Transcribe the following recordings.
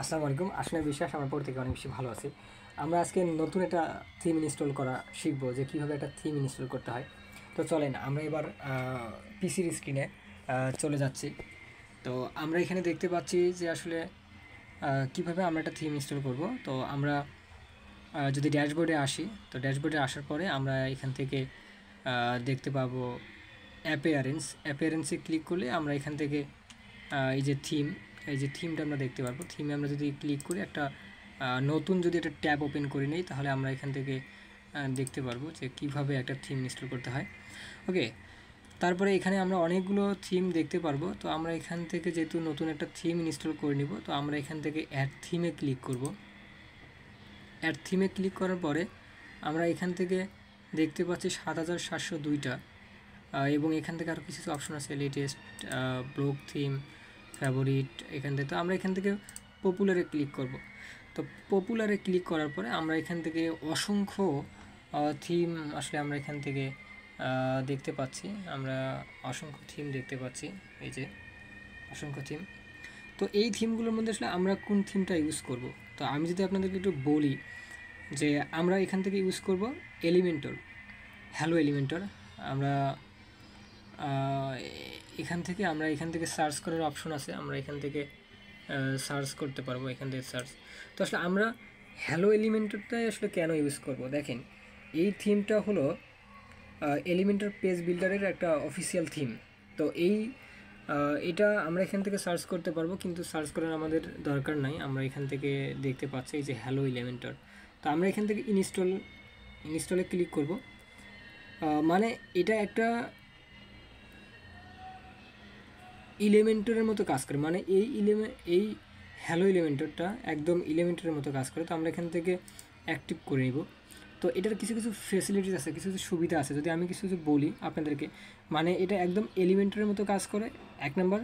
আসসালামু আলাইকুম। আসলে বিশ্বাস আমার পর থেকে অনেক বেশি ভালো আছি। আমরা আজকে নতুন একটা থিম ইনস্টল করা শিখবো যে কীভাবে একটা থিম ইনস্টল করতে হয়। তো চলেন আমরা এবার পিসির স্ক্রিনে চলে যাচ্ছি। তো আমরা এখানে দেখতে পাচ্ছি যে আসলে কীভাবে আমরা একটা থিম ইনস্টল করব। তো আমরা যদি ড্যাশবোর্ডে আসি, তো ড্যাশবোর্ডে আসার পরে আমরা এখান থেকে দেখতে পাবো অ্যাপিয়ারেন্সে ক্লিক করলে আমরা এখান থেকে এই যে থিমটা আমরা দেখতে পারবো। থিমে আমরা যদি ক্লিক করি একটা নতুন যদি একটা ট্যাব ওপেন করে নিই, তাহলে আমরা এখান থেকে দেখতে পারবো যে কীভাবে একটা থিম ইনস্টল করতে হয়। ওকে, তারপরে এখানে আমরা অনেকগুলো থিম দেখতে পারবো। তো আমরা এখান থেকে যেহেতু নতুন একটা থিম ইনস্টল করে নিব, তো আমরা এখান থেকে অ্যাড থিমে ক্লিক করব। অ্যাড থিমে ক্লিক করার পরে আমরা এখান থেকে দেখতে পাচ্ছি ৭৭০২টা, এবং এখান থেকে আরও কিছু অপশন আছে, লেটেস্ট, ব্লক থিম, ফেভারিট। এখান থেকে তো আমরা এখান থেকে পপুলারে ক্লিক করব। তো পপুলারে ক্লিক করার পরে আমরা এখান থেকে অসংখ্য থিম আসলে আমরা এখান থেকে দেখতে পাচ্ছি। আমরা অসংখ্য থিম দেখতে পাচ্ছি, এই যে অসংখ্য থিম। তো এই থিমগুলোর মধ্যে আসলে আমরা কোন থিমটা ইউজ করব, তো আমি যদি আপনাদেরকে একটু বলি যে আমরা এখান থেকে ইউজ করব এলিমেন্টর, হ্যালো এলিমেন্টর। আমরা এখান থেকে সার্চ করার অপশন আছে, আমরা এখান থেকে সার্চ করতে পারবো, এখান থেকে সার্চ। তো আসলে আমরা হ্যালো এলিমেন্টরটাই আসলে কেন ইউজ করব, দেখেন এই থিমটা হলো এলিমেন্টর পেজ বিল্ডারের একটা অফিসিয়াল থিম। তো এটা আমরা এখান থেকে সার্চ করতে পারবো, কিন্তু সার্চ করার আমাদের দরকার নাই। আমরা এখান থেকে দেখতে পাচ্ছি এই যে হ্যালো এলিমেন্টর। তো আমরা এখান থেকে ইনস্টলে ক্লিক করব। মানে এটা একটা এলিমেন্টরের মতো কাজ করে, মানে এই হ্যালো এলিমেন্টরটা একদম এলিমেন্টরের মতো কাজ করে। তো আমরা এখান থেকে অ্যাক্টিভ করে নিব। তো এটার কিছু কিছু ফেসিলিটিস আছে, কিছু কিছু সুবিধা আছে। যদি আমি কিছু বলি আপনাদেরকে, মানে এটা একদম এলিমেন্টরের মতো কাজ করে, 1 নাম্বার।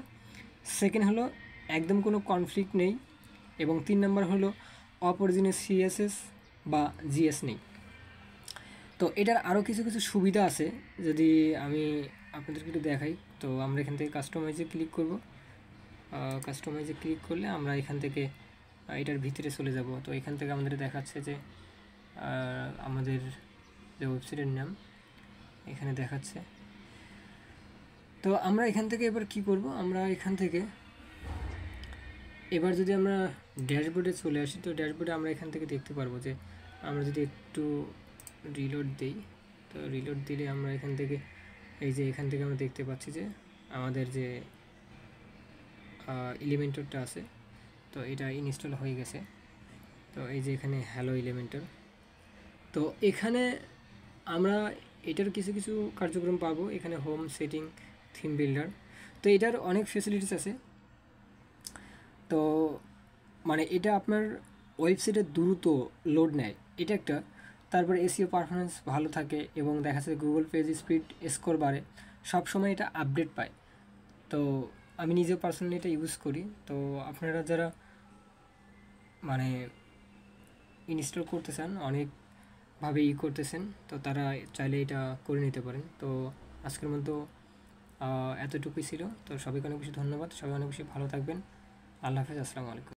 সেকেন্ড হলো একদম কোনো কনফ্লিক্ট নেই, এবং 3 নাম্বার হলো অপরিজিনাল সিএসএস বা জিএস নেই। তো এটার আরও কিছু কিছু সুবিধা আছে, যদি আমি আপনাদেরকে একটু দেখাই। তো আমরা এখান থেকে কাস্টমাইজে ক্লিক করব। কাস্টমাইজে ক্লিক করলে আমরা এখান থেকে এটার ভিতরে চলে যাব। তো এখান থেকে আমাদের দেখাচ্ছে যে আমাদের যে ওয়েবসাইটের নাম এখানে দেখাচ্ছে। তো আমরা এখান থেকে এবার কি করব, আমরা এখান থেকে এবার যদি আমরা ড্যাশবোর্ডে চলে আসি, তো ড্যাশবোর্ডে আমরা এখান থেকে দেখতে পারবো যে আমরা যদি একটু রিলোড দিই, তো রিলোড দিলে আমরা এখান থেকে এখান থেকে আমরা দেখতে পাচ্ছি যে আমাদের যে এলিমেন্টরটা আছে, তো এটা ইনস্টল হয়ে গেছে। তো এই যে এখানে হ্যালো এলিমেন্টর। তো এখানে আমরা এটার কিছু কিছু কার্যক্রম পাবো। এখানে হোম সেটিং, থিম বিল্ডার। তো এটার অনেক ফেসিলিটিস আছে। তো মানে এটা আপনার ওয়েবসাইটে দ্রুত লোড নেয়, এটা একটা। তারপরে এসইও পারফরমেন্স ভালো থাকে, এবং দেখা যাচ্ছে গুগল পেজ স্পিড স্কোর বাড়ে, সবসময় এটা আপডেট পায়। তো আমি নিজেও পার্সোনালি এটা ইউজ করি। তো আপনারা যারা মানে ইনস্টল করতে চান, অনেকভাবে করতেছেন, তো তারা চাইলে এটা করে নিতে পারেন। তো আজকের মতো এতটুকুই ছিল। তো সবাইকে অনেক বেশি ধন্যবাদ, সবাই অনেক বেশি ভালো থাকবেন। আল্লাহ হাফেজ, আসসালামু আলাইকুম।